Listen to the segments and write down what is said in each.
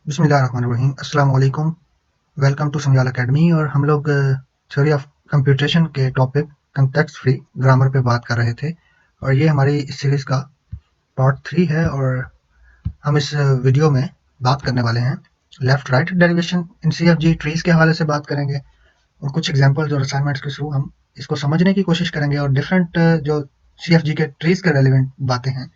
बिस्मिल्लाहिर्रहमानिर्रहीम। अस्सलाम वालेकुम। वेलकम टू समयाल एकेडमी। और हम लोग थ्योरी ऑफ कंप्यूटेशन के टॉपिक कंटेक्स्ट फ्री ग्रामर पे बात कर रहे थे, और ये हमारी इस सीरीज़ का पार्ट 3 है। और हम इस वीडियो में बात करने वाले हैं लेफ़्ट राइट डेरिवेशन इन सीएफजी ट्रीज़ के हवाले से बात करेंगे, और कुछ एग्जांपल्स और असाइनमेंट्स के थ्रू हम इसको समझने की कोशिश करेंगे, और डिफरेंट जो सीएफजी के ट्रीज़ के रेलिवेंट बातें हैं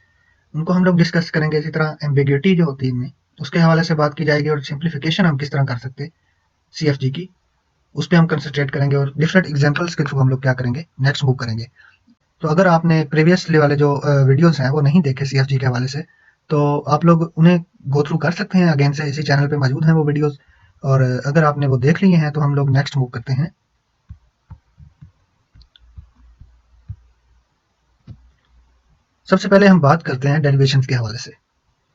उनको हम लोग डिस्कस करेंगे। इसी तरह एम्बिग्युइटी जो होती है इनमें, उसके हवाले से बात की जाएगी, और सिंप्लीफिकेशन हम किस तरह कर सकते हैं सीएफजी की, उस पे हम कंसंट्रेट करेंगे। और डिफरेंट एग्जांपल्स के थ्रू हम लोग क्या करेंगे, नेक्स्ट मूव करेंगे। तो अगर आपने प्रीवियसली वाले जो वीडियोस हैं वो नहीं देखे सीएफजी के हवाले से, तो आप लोग उन्हें गो थ्रू कर सकते हैं अगेन से। इसी चैनल पे मौजूद हैं वो वीडियोस, और अगर आपने वो देख लिए हैं तो हम लोग नेक्स्ट मूव करते हैं। सबसे पहले हम बात करते हैं डेरिवेशन के हवाले से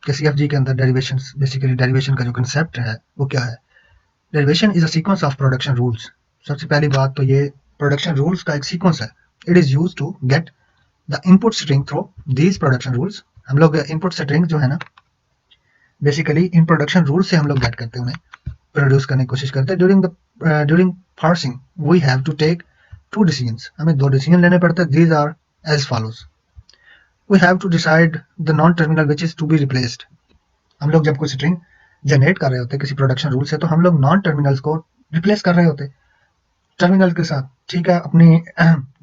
कि सीएफजी के अंदर डेरिवेशन, बेसिकली डेरिवेशन का जो कंसेप्ट है वो क्या है। Derivation is a sequence of production rules. सबसे पहली बात तो ये प्रोडक्शन रूल्स का एक सीक्वेंस है। It is use to get the input string through these production rules. हम लोग इनपुट स्ट्रिंग जो है ना, बेसिकली इन प्रोडक्शन रूल से हम लोग गेट करते हैं, उन्हें प्रोड्यूस करने की कोशिश करते हैं। During parsing we have to take two decisions. हमें दो डिसीजन लेने पड़ते हैं। These are as follows. We have to decide the non terminal which is to be replaced. हम लोग जब कोई स्ट्रिंग जनरेट कर रहे होते हैं किसी प्रोडक्शन रूल से, तो हम लोग नॉन टर्मिनल्स को रिप्लेस कर रहे होते हैं टर्मिनल के साथ। ठीक है, अपनी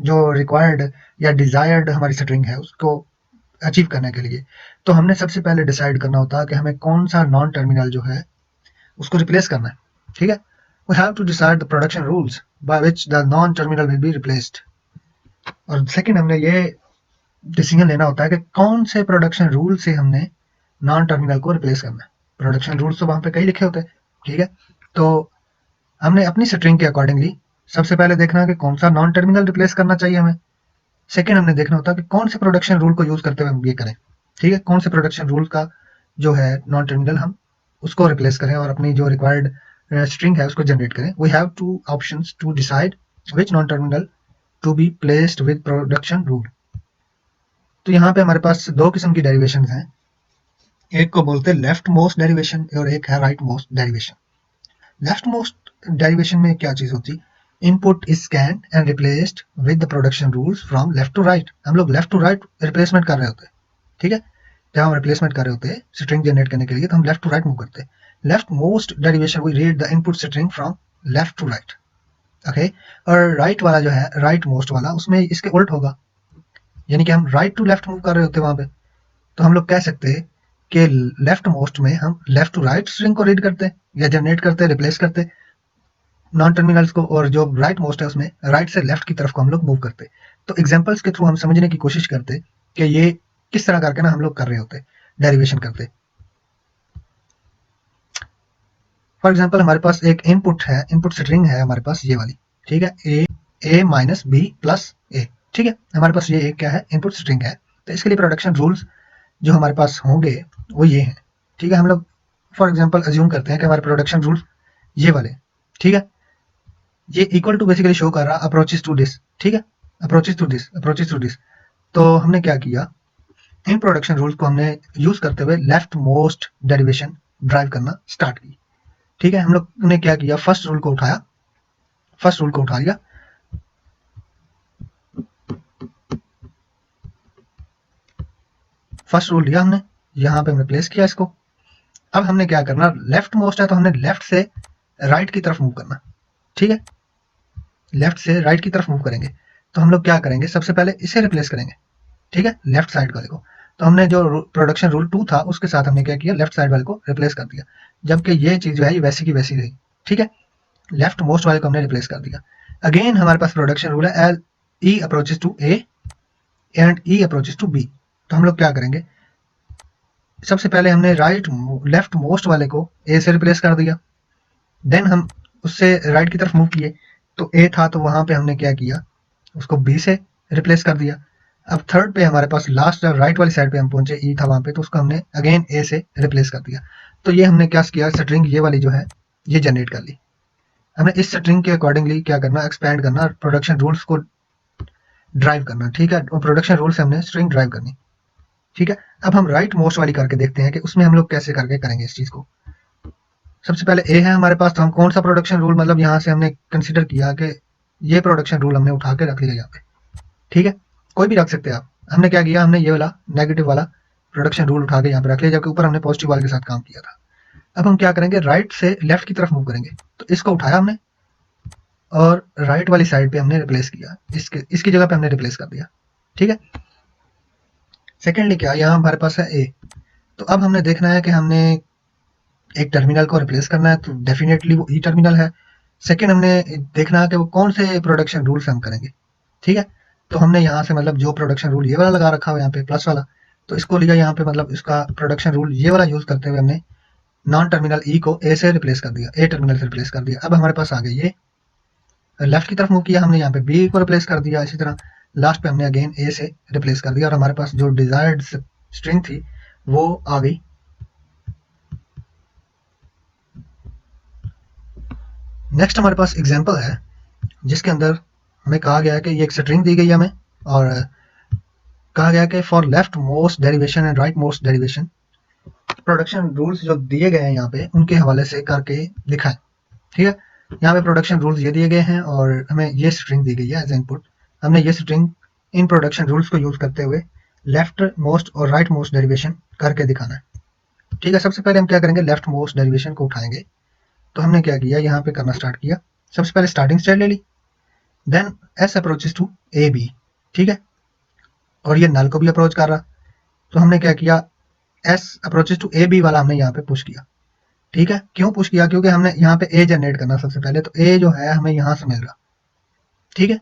जो रिक्वायर्ड या डिजायर्ड हमारी स्ट्रिंग है उसको अचीव करने के लिए। तो हमने सबसे पहले डिसाइड करना होता है कि हमें कौन सा नॉन टर्मिनल जो है उसको रिप्लेस करना है। ठीक है, we have to decide the production rules by which the non terminal will be replaced. और सेकंड, हमने ये डिसीजन लेना होता है कि कौन से प्रोडक्शन रूल से हमने नॉन टर्मिनल को रिप्लेस करना है। प्रोडक्शन रूल्स तो वहां पे कई लिखे होते हैं। ठीक है, तो हमने अपनी स्ट्रिंग के अकॉर्डिंगली सबसे पहले देखना है कि कौन सा नॉन टर्मिनल रिप्लेस करना चाहिए हमें। सेकंड, हमने देखना होता है कि कौन से प्रोडक्शन रूल को यूज करते हुए हम ये करें। ठीक है, कौन से प्रोडक्शन रूल का जो है नॉन टर्मिनल हम उसको रिप्लेस करें और अपनी जो रिक्वायर्ड स्ट्रिंग है उसको जनरेट करें। We have two options to decide which non terminal to be placed with production rule. तो यहाँ पे हमारे पास दो किस्म की डेरिवेशन हैं। एक को बोलते हैं लेफ्ट मोस्ट डेरिवेशन, और एक है right most derivation. Left most derivation में क्या चीज होती है, input is scanned and replaced with the production rules from left to right. हम लोग लेफ्ट टू राइट रिप्लेसमेंट कर रहे होते हैं। ठीक है, जब हम रिप्लेसमेंट कर रहे होते हैं स्ट्रिंग जनरेट करने के लिए, तो हम लेफ्ट टू राइट मूव करते हैं। Left most derivation we read the input string from left to right. Okay, और राइट वाला जो है, राइट मोस्ट वाला, उसमें इसके उल्ट होगा। यानी कि हम राइट टू लेफ्ट मूव कर रहे होते हैं वहां पे। तो हम लोग कह सकते हैं कि लेफ्ट मोस्ट में हम लेफ्ट टू राइट स्ट्रिंग को रीड करते हैं या जनरेट करते हैं, रिप्लेस करते हैं नॉन टर्मिनल्स को, और जो राइट मोस्ट है उसमें राइट से लेफ्ट की तरफ को हम लोग मूव करते। तो एग्जांपल्स के थ्रू हम समझने की कोशिश करते कि ये किस तरह करके ना हम लोग कर रहे होते, डेरिवेशन करते। फॉर एग्जांपल, हमारे पास एक इनपुट है, इनपुट स्ट्रिंग है हमारे पास ये वाली। ठीक है, ए माइनस बी प्लस ए। ठीक है, हमारे पास ये एक क्या है, इनपुट स्ट्रिंग है। तो इसके लिए प्रोडक्शन रूल्स जो हमारे पास होंगे वो ये हैं। ठीक है, हम लोग फॉर एग्जांपल अज्यूम करते हैं कि हमारे प्रोडक्शन रूल्स ये वाले। ठीक है, ये इक्वल टू बेसिकली शो कर रहा अप्रोचेस टू दिस। ठीक है, approaches to this, approaches to this. तो हमने क्या किया, इन प्रोडक्शन रूल्स को हमने यूज करते हुए लेफ्ट मोस्ट डेरिवेशन ड्राइव करना स्टार्ट की। ठीक है, हम लोग ने क्या किया, फर्स्ट रूल को उठाया, फर्स्ट रूल को उठा लिया, फर्स्ट रूल लिया हमने, यहां पे हमने प्लेस किया इसको। अब हमने क्या करना, लेफ्ट मोस्ट है तो हमने लेफ्ट से राइट की तरफ मूव करना। ठीक है, लेफ्ट से राइट की तरफ मूव करेंगे। तो हम लोग क्या करेंगे, सबसे पहले इसे रिप्लेस करेंगे। ठीक है, लेफ्ट साइड वाले को। तो हमने जो प्रोडक्शन रूल 2 था उसके साथ हमने क्या किया, लेफ्ट साइड वाले को रिप्लेस कर दिया, जबकि ये चीज जो है ये वैसी की वैसी रही। ठीक है, लेफ्ट मोस्ट वाले को हमने रिप्लेस कर दिया। अगेन हमारे पास प्रोडक्शन रूल है L E approaches to A and E approaches to B. तो हम लोग क्या करेंगे, सबसे पहले हमने लेफ्ट मोस्ट वाले को ए से रिप्लेस कर दिया। देन हम उससे राइट की तरफ मूव किए, तो ए था तो वहां पे हमने क्या किया, उसको बी से रिप्लेस कर दिया। अब थर्ड पे हमारे पास लास्ट राइट वाली साइड पे हम पहुंचे, ई था वहां पे, तो उसको हमने अगेन ए से रिप्लेस कर दिया। तो ये हमने क्या किया, स्ट्रिंग ये वाली जो है ये जनरेट कर ली। हमें इस स्ट्रिंग के अकॉर्डिंगली क्या करना, एक्सपेंड करना, प्रोडक्शन रूल्स को ड्राइव करना। ठीक है, प्रोडक्शन रूल से हमने स्ट्रिंग ड्राइव करनी। ठीक है, अब हम राइट मोस्ट वाली करके देखते हैं कि उसमें हम लोग कैसे करके करेंगे इस चीज को। सबसे पहले ए है हमारे पास, तो हम कौन सा प्रोडक्शन रूल मतलब यहाँ से हमने कंसिडर किया कि ये प्रोडक्शन रूल हमने उठा के रख लिया यहाँ पे, ठीक है, कोई भी रख सकते हैं आप। हमने क्या किया, हमने ये वाला नेगेटिव वाला प्रोडक्शन रूल उठा के यहाँ पे रख लिया, जबकि ऊपर हमने पॉजिटिव वाले के साथ काम किया था। अब हम क्या करेंगे, राइट से लेफ्ट की तरफ मूव करेंगे, तो इसको उठाया हमने और राइट वाली साइड पे हमने रिप्लेस किया, इसकी जगह पे हमने रिप्लेस कर दिया, ठीक है। सेकेंडली क्या, यहाँ हमारे पास है ए, तो अब हमने देखना है कि हमने एक टर्मिनल को रिप्लेस करना है, तो डेफिनेटली वो ई टर्मिनल है। सेकेंड हमने देखना है कि वो कौन से प्रोडक्शन रूल से हम करेंगे, ठीक है। तो हमने यहाँ से मतलब जो प्रोडक्शन रूल ये वाला लगा रखा हुआ यहाँ पे प्लस वाला, तो इसको लिया यहाँ पे, मतलब इसका प्रोडक्शन रूल ये वाला यूज करते हुए हमने नॉन टर्मिनल ई को ए से रिप्लेस कर दिया, ए टर्मिनल से रिप्लेस कर दिया। अब हमारे पास आ गया ये, लेफ्ट की तरफ मूव किया हमने, यहाँ पे बी को रिप्लेस कर दिया, इसी तरह लास्ट पे हमने अगेन ए से रिप्लेस कर दिया और हमारे पास जो डिजायर्ड स्ट्रिंग थी वो आ गई। नेक्स्ट हमारे पास एग्जांपल है जिसके अंदर हमें कहा गया है कि ये एक स्ट्रिंग दी गई है हमें, और कहा गया कि for left most derivation and right most derivation production rules जो दिए गए हैं यहाँ पे उनके हवाले से करके दिखाएं, ठीक है। यहाँ पे प्रोडक्शन रूल्स ये दिए गए हैं और हमें ये स्ट्रिंग दी गई है एज इनपुट। हमने ये स्ट्रिंग इन प्रोडक्शन रूल्स को यूज करते हुए लेफ्ट मोस्ट और राइट मोस्ट डेरिवेशन करके दिखाना है, ठीक है। सबसे पहले हम क्या करेंगे, लेफ्ट मोस्ट डेरिवेशन को उठाएंगे, तो हमने क्या किया, यहाँ पे करना स्टार्ट किया। सबसे पहले स्टार्टिंग स्टेट ले ली, then S approaches to A B, ठीक है, और ये नल को भी अप्रोच कर रहा, तो हमने क्या किया, S approaches to A B वाला हमने यहाँ पे पुश किया, ठीक है। क्यों पुश किया, क्योंकि हमने यहाँ पे ए जनरेट करना सबसे पहले, तो ए जो है हमें यहाँ से मिल रहा, ठीक है,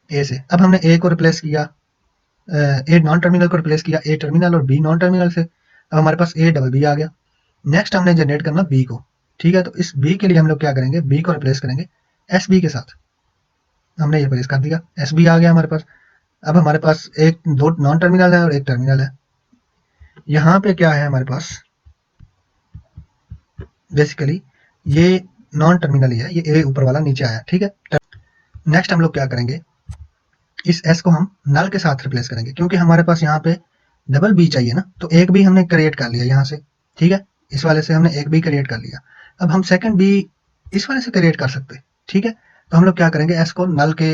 ए से। अब हमने ए को रिप्लेस किया, ए नॉन टर्मिनल को रिप्लेस किया ए टर्मिनल और बी नॉन टर्मिनल से, अब हमारे पास ए डबल बी आ गया। नेक्स्ट हमने जनरेट करना बी को, ठीक है, तो इस बी के लिए हम लोग क्या करेंगे, बी को रिप्लेस करेंगे एस बी के साथ, हमने ये रिप्लेस कर दिया, एस बी आ गया हमारे पास। अब हमारे पास एक दो नॉन टर्मिनल है और एक टर्मिनल है, यहाँ पे क्या है हमारे पास, बेसिकली ये नॉन टर्मिनल ही है, ये ए ऊपर वाला नीचे आया, ठीक है। नेक्स्ट हम लोग क्या करेंगे, इस एस को हम नल के साथ रिप्लेस करेंगे, क्योंकि हमारे पास यहाँ पे डबल बी चाहिए ना, तो एक बी हमने क्रिएट कर लिया यहाँ से, ठीक है, इस वाले से हमने एक बी क्रिएट कर लिया। अब हम सेकंड बी इस वाले से क्रिएट कर सकते, ठीक है, तो हम लोग क्या करेंगे, एस को नल के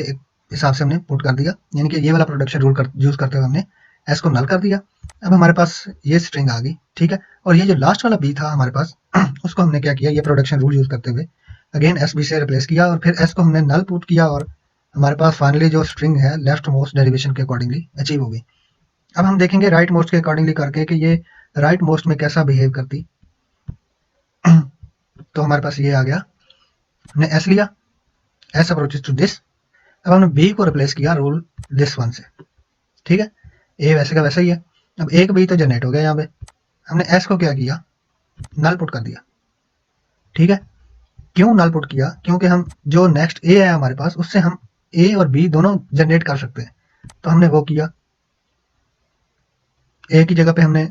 हिसाब से हमने पुट कर दिया, यानी कि ये वाला प्रोडक्शन रूल यूज करते हुए हमने एस को नल कर दिया। अब हमारे पास ये स्ट्रिंग आ गई, ठीक है, और ये जो लास्ट वाला बी था हमारे पास उसको हमने क्या किया, ये प्रोडक्शन रूल यूज करते हुए अगेन एस बी से रिप्लेस किया और फिर एस को हमने नल पुट किया और हमारे पास फाइनली जो स्ट्रिंग है लेफ्ट मोस्ट डेरिवेशन के अकॉर्डिंगली अचीव हो गई। अब हम देखेंगे राइट मोस्ट के अकॉर्डिंगली करके कि ये राइट मोस्ट में कैसा बिहेव करती। तो हमारे पास ये आ गया, हमने एस लिया, एस अप्रोचेस टू दिस, अब हमने बी को रिप्लेस किया रूल दिस वन से, ठीक है, ए वैसे का वैसा ही है। अब एक बी तो जनरेट हो गया, यहाँ पे हमने एस को क्या किया, नल पुट कर दिया, ठीक है। क्यों नल पुट किया, क्योंकि हम जो नेक्स्ट ए है हमारे पास उससे हम ए और बी दोनों जनरेट कर सकते हैं, तो हमने वो किया, ए की जगह पे हमने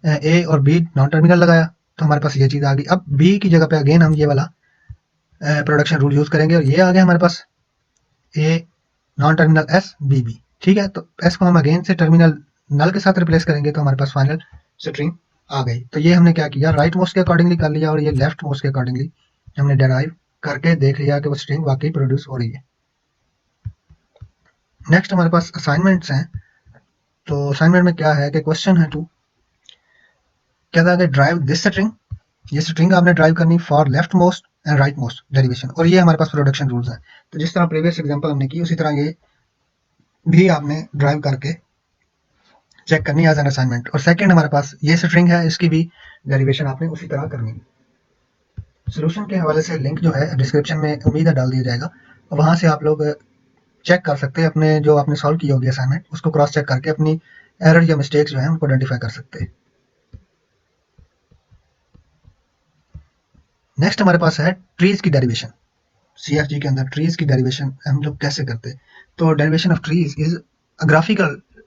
ए और बी नॉन टर्मिनल लगाया, तो हमारे पास ये चीज आ गई। अब बी की जगह पे अगेन हम ये वाला प्रोडक्शन रूल यूज करेंगे और ये आ गया हमारे पास a non terminal S B B, ठीक है, तो एस को हम अगेन से टर्मिनल नल के साथ रिप्लेस करेंगे, तो हमारे पास फाइनल स्ट्रिंग आ गई। तो ये हमने क्या किया, राइट मोस्ट के अकॉर्डिंगली कर लिया और ये लेफ्ट मोस्ट के अकॉर्डिंगली हमने डेराइव करके देख लिया कि वो स्ट्रिंग वाकई प्रोड्यूस हो रही है। नेक्स्ट हमारे पास असाइनमेंट्स हैं, तो असाइनमेंट में क्या है कि क्वेश्चन है टू, क्या था कि ड्राइव दिस स्ट्रिंग, ये स्ट्रिंग आपने ड्राइव करनी for left most and right most derivation, और ये हमारे पास प्रोडक्शन रूल्स हैं। तो जिस तरह प्रीवियस एग्जांपल हमने की उसी तरह ये भी आपने ड्राइव करके चेक करनी एज एन असाइनमेंट। और सेकंड हमारे पास ये स्ट्रिंग है, इसकी भी डेरिवेशन आपने उसी तरह करनी है। सोल्यूशन के हवाले से लिंक जो है डिस्क्रिप्शन में उम्मीद है डाल दिया जाएगा, वहां से आप लोग चेक कर सकते हैं अपने जो आपने सॉल्व की होगी असाइनमेंट, उसको क्रॉस चेक करके अपनी एरर या मिस्टेक्स जो है उनको आइडेंटिफाई कर सकते हैं। नेक्स्ट हमारे पास है ट्रीज की डेरिवेशन। सीएफजी के अंदर ट्रीज की डेरिवेशन हम लोग कैसे करते हैं, तो derivation of trees is a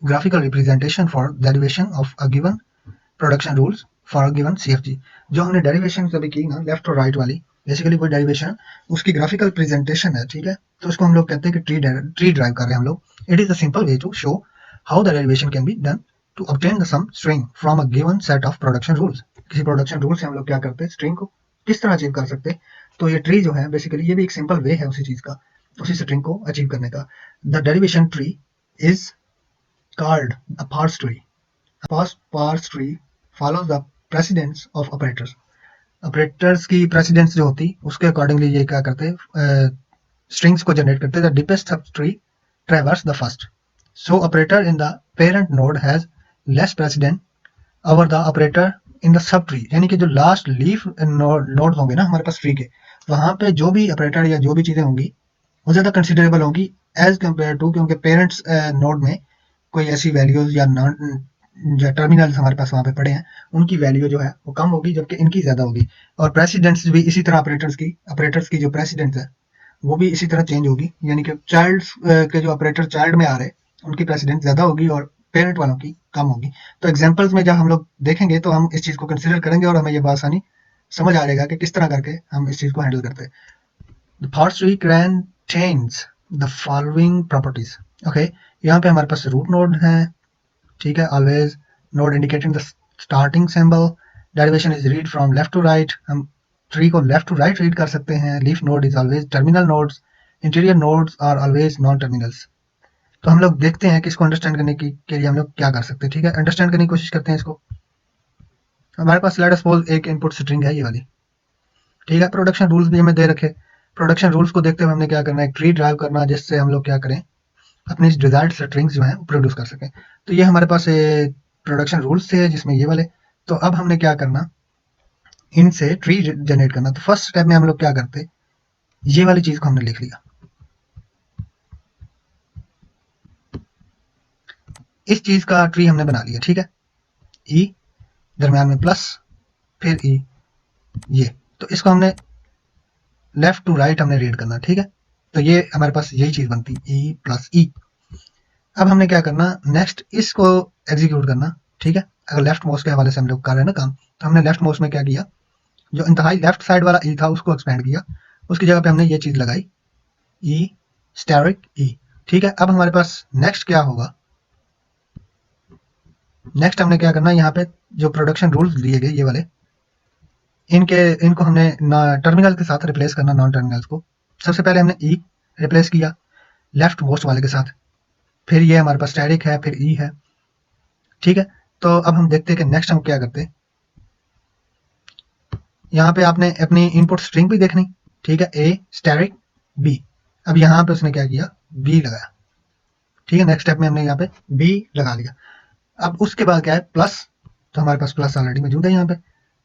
graphical representation for derivation of a given production rules for a given CFG. जो हमने डेरिवेशन अभी की ना लेफ्ट और राइट वाली, बेसिकली कोई डेरिवेशन उसकी ग्राफिकल प्रेजेंटेशन है, ठीक है, तो उसको हम लोग कहते हैं कि ट्री ड्राइव कर रहे हैं हम लोग। It is a simple way to show how the derivation can be done to obtain the some string from a given set of production rules. किसी प्रोडक्शन रूल से हम लोग क्या करते हैं, स्ट्रिंग को किस तरह अचीव कर सकते? तो ये ट्री जो है बेसिकली ये भी एक सिंपल वे है उसी चीज का, उसी स्ट्रिंग को अचीव करने का। The derivation tree is called a parse tree. Parse tree follows the precedence of operators. Operators की प्रेसिडेंस जो होती उसके अकॉर्डिंगली ये क्या करते स्ट्रिंग्स को जनरेट करते। The deepest sub tree ट्रेवर्स the first, so operator in the parent node has less president over the operator in the sub tree. यानी कि जो लास्ट लीफ नोड होंगे ना हमारे पास ट्री के, वहां पे जो भी ऑपरेटर या जो भी चीजें होंगी वो ज्यादा कंसिडरेबल होंगी एज कम्पेयर टू, क्योंकि पेरेंट्स नोड में कोई ऐसी वैल्यूज या नॉन जो टर्मिनल्स हमारे पास वहां पे पड़े हैं उनकी वैल्यू जो है वो कम होगी, जबकि इनकी ज्यादा होगी। और प्रेसिडेंट्स भी इसी तरह ऑपरेटर्स की जो प्रेसिडेंट्स है वो भी इसी तरह चेंज होगी, यानी कि चाइल्ड के जो ऑपरेटर चाइल्ड में आ रहे उनकी प्रेसिडेंट ज्यादा होगी और पेरेंट वालों की कम होगी। तो एग्जाम्पल्स में जब हम लोग देखेंगे तो हम इस चीज को कंसिडर करेंगे और हमें ये बात आसानी समझ आ जाएगा कि किस तरह करके हम इस चीज को हैंडल करते हैं। The parse tree contains the following properties. Okay, यहाँ पे हमारे पास रूट नोड है, ठीक है, always node indicating the starting symbol. Derivation is read from left to right, हम ट्री को लेफ्ट टू राइट रीड कर सकते हैं। Leaf node is always terminal nodes, interior nodes are always non terminals. तो हम लोग देखते हैं कि इसको अंडरस्टैंड करने की के लिए हम लोग क्या कर सकते हैं, ठीक है, अंडरस्टैंड करने की कोशिश करते हैं इसको। हमारे पास लेट सपोज एक इनपुट स्ट्रिंग है ये वाली, ठीक है, प्रोडक्शन रूल्स भी हमें दे रखे। प्रोडक्शन रूल्स को देखते हुए हमने क्या करना है, एक ट्री ड्राइव करना जिससे हम लोग क्या करें अपनी डिजायर्ड स्ट्रिंग्स जो है प्रोड्यूस कर सकें। तो ये हमारे पास प्रोडक्शन रूल्स थे जिसमें ये वाले। तो अब हमने क्या करना, इनसे ट्री जनरेट करना। तो फर्स्ट स्टेप में हम लोग क्या करते, ये वाली चीज को हमने लिख लिया, इस चीज का ट्री हमने बना लिया, ठीक है, ई दरम्यान में प्लस फिर ई, ये तो इसको हमने लेफ्ट टू राइट हमने रीड करना, ठीक है। तो ये हमारे पास यही चीज बनती ई प्लस ई। अब हमने क्या करना, नेक्स्ट इसको एग्जीक्यूट करना, ठीक है। अगर लेफ्ट माउस के हवाले से हम लोग कर रहे हैं ना काम, तो हमने लेफ्ट माउस में क्या किया, जो इंतहाई लेफ्ट साइड वाला ई था उसको एक्सपेंड किया, उसकी जगह पे हमने ये चीज लगाई ई स्टेरिक ई, ठीक है। अब हमारे पास नेक्स्ट क्या होगा, नेक्स्ट हमने क्या करना, यहाँ पे जो प्रोडक्शन रूल्स दिए गए ये वाले, इनको हमने टर्मिनल के साथ रिप्लेस करना, नॉन टर्मिनल्स को। सबसे पहले हमने ई रिप्लेस किया लेफ्ट मोस्ट वाले के साथ, फिर ये हमारे पास स्टैटिक है, फिर ई है, ठीक है। तो अब हम देखते हैं कि नेक्स्ट हम क्या करते हैं। यहाँ पे आपने अपनी इनपुट स्ट्रिंग भी देखनी, ठीक है, ए स्टैटिक बी। अब यहाँ पे उसने क्या किया, बी लगाया, ठीक है। नेक्स्ट स्टेप में हमने यहाँ पे बी लगा लिया। अब उसके बाद क्या है, प्लस, तो हमारे पास प्लस ऑलरेडी मौजूद है यहाँ पे,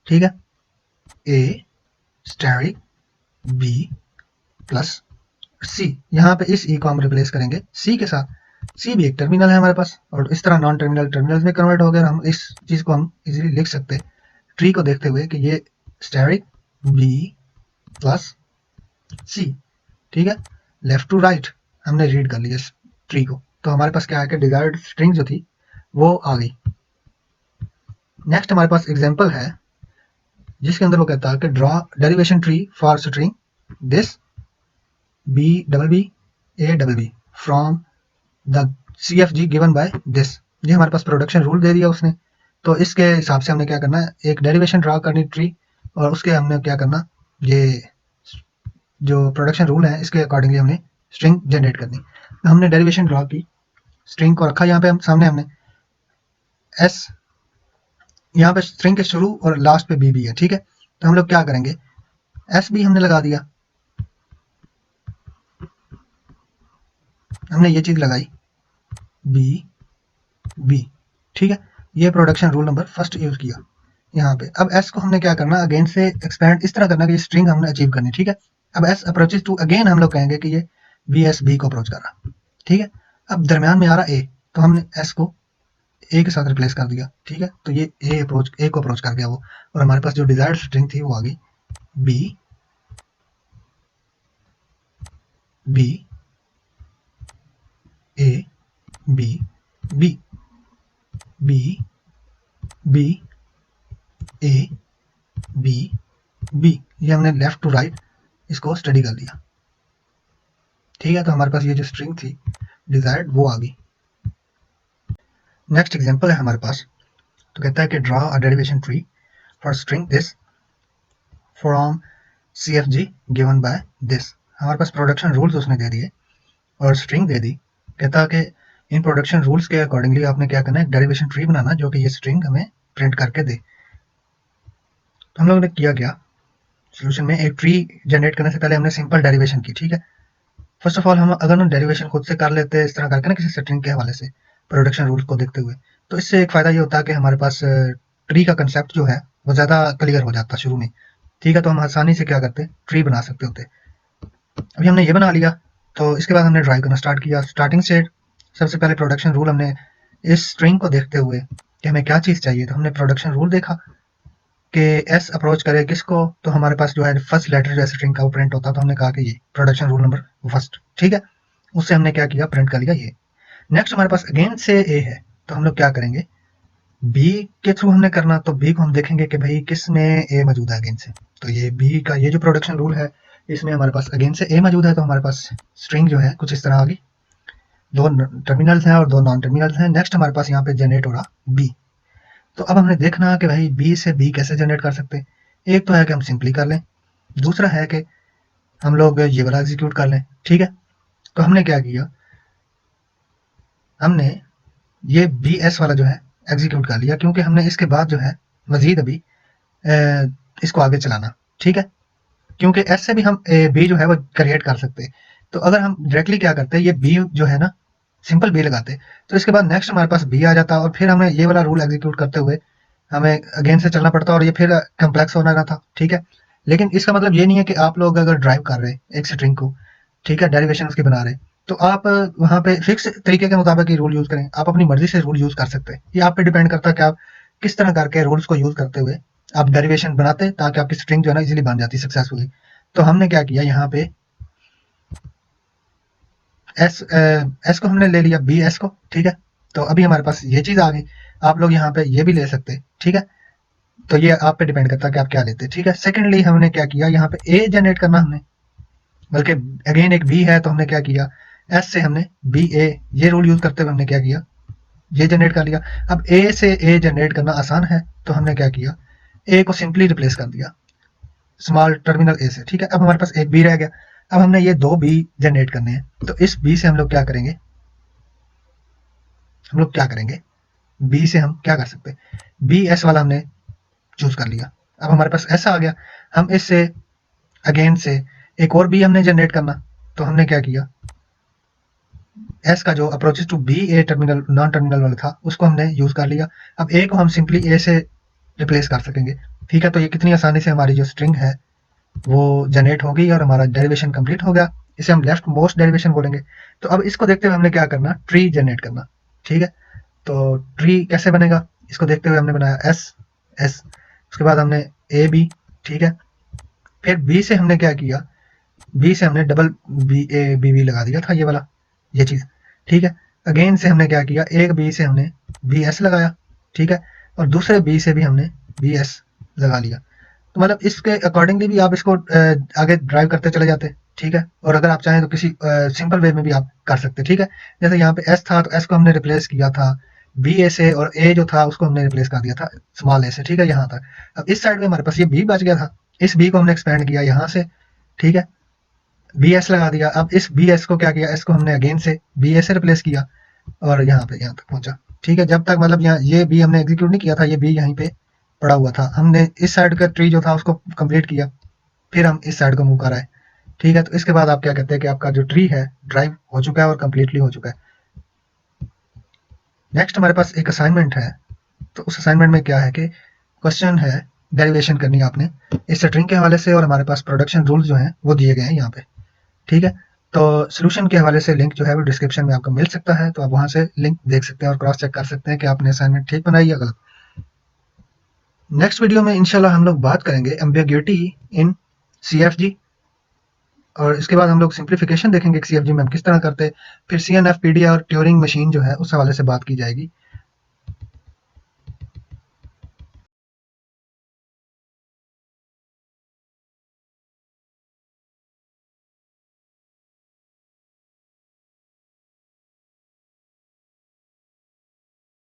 ठीक है, ए स्टैटिक बी प्लस सी। यहाँ पे इस ई को हम रिप्लेस करेंगे सी के साथ। सी भी एक टर्मिनल है हमारे पास, और इस तरह नॉन टर्मिनल टर्मिनल्स में कन्वर्ट हो गए। हम इस चीज को हम इजीली लिख सकते हैं ट्री को देखते हुए कि ये स्टैटिक बी प्लस सी, ठीक है, लेफ्ट टू राइट हमने रीड कर लिया इस ट्री को। तो हमारे पास क्या है कि डिजायर्ड स्ट्रिंग जो थी वो आ गई। नेक्स्ट हमारे पास एग्जाम्पल है जिसके अंदर वो कहता है कि draw derivation tree for string this B double B A double B from the CFG given by this. ये हमारे पास प्रोडक्शन रूल दे दिया उसने, तो इसके हिसाब से हमने क्या करना है, एक डेरिवेशन ड्रा करनी ट्री, और उसके हमने क्या करना, ये जो प्रोडक्शन रूल है इसके अकॉर्डिंगली हमने स्ट्रिंग जनरेट करनी। तो हमने डेरिवेशन ड्रा की, स्ट्रिंग को रखा यहाँ पे हम सामने, हमने एस, यहाँ पे स्ट्रिंग के शुरू और लास्ट पे बी है, ठीक है। तो हम लोग क्या करेंगे, एस बी हमने लगा दिया, हमने ये चीज लगाई बी बी, ठीक है। ये production rule number first use किया यहाँ पे। अब एस को हमने क्या करना, अगेन से एक्सपेंड इस तरह करना कि ये स्ट्रिंग हमने अचीव करनी, ठीक है। अब एस अप्रोचेज टू, अगेन हम लोग कहेंगे कि ये बी एस बी को अप्रोच कर रहा, ठीक है। अब दरमियान में आ रहा ए, तो हमने एस को ए के साथ रिप्लेस कर दिया, ठीक है। तो ये ए को अप्रोच कर गया वो, और हमारे पास जो डिजायर्ड स्ट्रिंग थी वो आ गई B B A B B B B A B B. ये हमने लेफ्ट टू राइट इसको स्टडी कर लिया, ठीक है। तो हमारे पास ये जो स्ट्रिंग थी डिजायर्ड वो आ गई। नेक्स्ट एग्जांपल है हमारे पास, तो कहता है कि draw a derivation tree for string this from CFG given by this. हमारे पास प्रोडक्शन रूल्स उसने दे दिए और स्ट्रिंग दे दी। कहता कि इन प्रोडक्शन रूल्स के अकॉर्डिंगली आपने क्या करना है, डेरिवेशन ट्री बनाना जो कि ये स्ट्रिंग हमें प्रिंट करके दे। तो हम लोगों ने किया क्या, सोल्यूशन में एक ट्री जनरेट करने से पहले हमने सिंपल डेरिवेशन की। ठीक है, फर्स्ट ऑफ ऑल हम अगर हम डेरिवेशन खुद से कर लेते हैं इस तरह करके ना, किसी स्ट्रिंग के हवाले से प्रोडक्शन रूल्स को देखते हुए, तो इससे एक फायदा ये होता है कि हमारे पास ट्री का कंसेप्ट जो है वो ज़्यादा क्लियर हो जाता शुरू में। ठीक है, तो हम आसानी से क्या करते, ट्री बना सकते होते। अभी हमने ये बना लिया, तो इसके बाद हमने ड्राइव करना स्टार्ट किया। स्टार्टिंग से सबसे पहले प्रोडक्शन रूल हमने इस स्ट्रिंग को देखते हुए कि हमें क्या चीज़ चाहिए, तो हमने प्रोडक्शन रूल देखा कि एस अप्रोच करे किसको, तो हमारे पास जो है फर्स्ट लेटर जो है स्ट्रिंग का वो प्रिंट होता, तो हमने कहा कि ये प्रोडक्शन रूल नंबर फर्स्ट। ठीक है, उससे हमने क्या किया, प्रिंट कर लिया ये। नेक्स्ट हमारे पास अगेन से ए है, तो हम लोग क्या करेंगे, बी के थ्रू हमने करना, तो बी को हम देखेंगे कि भाई किस में ए मौजूद है अगेन से। तो ये बी का ये जो प्रोडक्शन रूल है इसमें हमारे पास अगेन से ए मौजूद है, तो हमारे पास स्ट्रिंग जो है कुछ इस तरह आ गई, दो टर्मिनल्स हैं और दो नॉन टर्मिनल्स हैं। नेक्स्ट हमारे पास यहाँ पे जनरेट हो रहा बी। तो अब हमने देखना कि भाई बी से बी कैसे जनरेट कर सकते हैं। एक तो है कि हम सिंपली कर लें, दूसरा है कि हम लोग ये वाला एग्जीक्यूट कर लें। ठीक है, तो हमने क्या किया, हमने ये बी एस वाला जो है एग्जीक्यूट कर लिया, क्योंकि हमने इसके बाद जो है मजीद अभी इसको आगे चलाना। ठीक है, क्योंकि एस से भी हम बी जो है वो क्रिएट कर सकते हैं। तो अगर हम डायरेक्टली क्या करते हैं, ये बी जो है ना सिंपल बी लगाते, तो इसके बाद नेक्स्ट हमारे पास बी आ जाता और फिर हमें ये वाला रूल एग्जीक्यूट करते हुए हमें अगेन से चलना पड़ता और ये फिर कम्प्लेक्स होना रहा था। ठीक है, लेकिन इसका मतलब ये नहीं है कि आप लोग अगर ड्राइव कर रहे हैं एक स्ट्रिंग को, ठीक है, डेरिवेशन उसकी बना रहे, तो आप वहाँ पे फिक्स तरीके के मुताबिक ही रूल यूज करें। आप अपनी मर्जी से रूल यूज कर सकते हैं, ये आप पे डिपेंड करता है कि आप किस तरह करके रूल्स को यूज करते हुए आप डेरिवेशन बनाते, ताकि आपकी स्ट्रिंग जो है ना इजीली बन जाती सक्सेसफुली। तो हमने क्या किया, यहाँ पे एस को हमने ले लिया बी एस को। ठीक है, तो अभी हमारे पास ये चीज आ गई। आप लोग यहाँ पे ये भी ले सकते हैं। ठीक है, तो ये आप पे डिपेंड करता है कि आप क्या लेते हैं। ठीक है, सेकेंडली हमने क्या किया, यहाँ पे ए जनरेट करना हमने, बल्कि अगेन एक बी है, तो हमने क्या किया, एस से हमने बी ए ये रूल यूज करते हुए हमने क्या किया, ये जनरेट कर लिया। अब ए से ए जनरेट करना आसान है, तो हमने क्या किया, ए को सिंपली रिप्लेस कर दिया स्मॉल टर्मिनल ए से। ठीक है, अब हमारे पास एक बी रह गया। अब हमने ये दो बी जनरेट करने हैं, तो इस बी से हम लोग क्या करेंगे, हम लोग क्या करेंगे, बी से हम क्या कर सकते हैं, बी एस वाला हमने चूज कर लिया। अब हमारे पास ऐसा आ गया, हम इससे अगेन से एक और बी हमने जनरेट करना, तो हमने क्या किया, एस का जो approaches to be a terminal non terminal वाला था उसको हमने यूज कर लिया। अब ए को हम सिंपली ए से रिप्लेस कर सकेंगे। ठीक है, तो ये कितनी आसानी से हमारी जो स्ट्रिंग है वो जनरेट हो गई और हमारा डेरिवेशन कंप्लीट हो गया। इसे हम लेफ्ट मोस्ट डेरिवेशन बोलेंगे। तो अब इसको देखते हुए हमने क्या करना, ट्री जनरेट करना। ठीक है, तो ट्री कैसे बनेगा, इसको देखते हुए हमने बनाया एस एस, उसके बाद हमने ए बी। ठीक है, फिर बी से हमने क्या किया, बी से हमने double B A B B लगा दिया था ये वाला, ये चीज। ठीक है, अगेन से हमने क्या किया, एक बी से हमने बी एस लगाया। ठीक है, और दूसरे बी से भी हमने बी एस लगा लिया। तो मतलब इसके अकॉर्डिंगली भी आप इसको आगे ड्राइव करते चले जाते। ठीक है, और अगर आप चाहें तो किसी सिंपल वे में भी आप कर सकते। ठीक है, जैसे यहाँ पे एस था तो एस को हमने रिप्लेस किया था बी ए से, और ए जो था उसको हमने रिप्लेस कर दिया था स्मॉल ए से। ठीक है, यहाँ तक। अब इस साइड में हमारे पास ये बी बच गया था, इस बी को हमने एक्सपेंड किया यहाँ से। ठीक है, बी एस लगा दिया। अब इस बी एस को क्या किया, एस को हमने अगेन से बी ए से रिप्लेस किया और यहाँ पे यहाँ तक पहुंचा। ठीक है, जब तक मतलब यहाँ ये बी हमने एग्जीक्यूट नहीं किया था, ये बी यहीं पे पड़ा हुआ था, हमने इस साइड का ट्री जो था उसको कंप्लीट किया, फिर हम इस साइड को मूव कर आए। ठीक है, तो इसके बाद आप क्या कहते हैं कि आपका जो ट्री है ड्राइव हो चुका है और कंप्लीटली हो चुका है। नेक्स्ट हमारे पास एक असाइनमेंट है, तो उस असाइनमेंट में क्या है कि क्वेश्चन है, डेरिवेशन करनी है आपने इस स्ट्रिंग के हवाले से, और हमारे पास प्रोडक्शन रूल्स जो हैं वो दिए गए हैं यहाँ पे। ठीक है, तो सोल्यूशन के हवाले से लिंक जो है वो डिस्क्रिप्शन में आपको मिल सकता है, तो आप वहां से लिंक देख सकते हैं और क्रॉस चेक कर सकते हैं कि आपने असाइनमेंट ठीक बनाई या गलत। नेक्स्ट वीडियो में इंशाल्लाह हम लोग बात करेंगे एम्बिग्युइटी इन CFG, और इसके बाद हम लोग सिंप्लीफिकेशन देखेंगे CFG में हम किस तरह करते हैं। फिर CNF PD और ट्यूरिंग मशीन जो है उस हवाले से बात की जाएगी।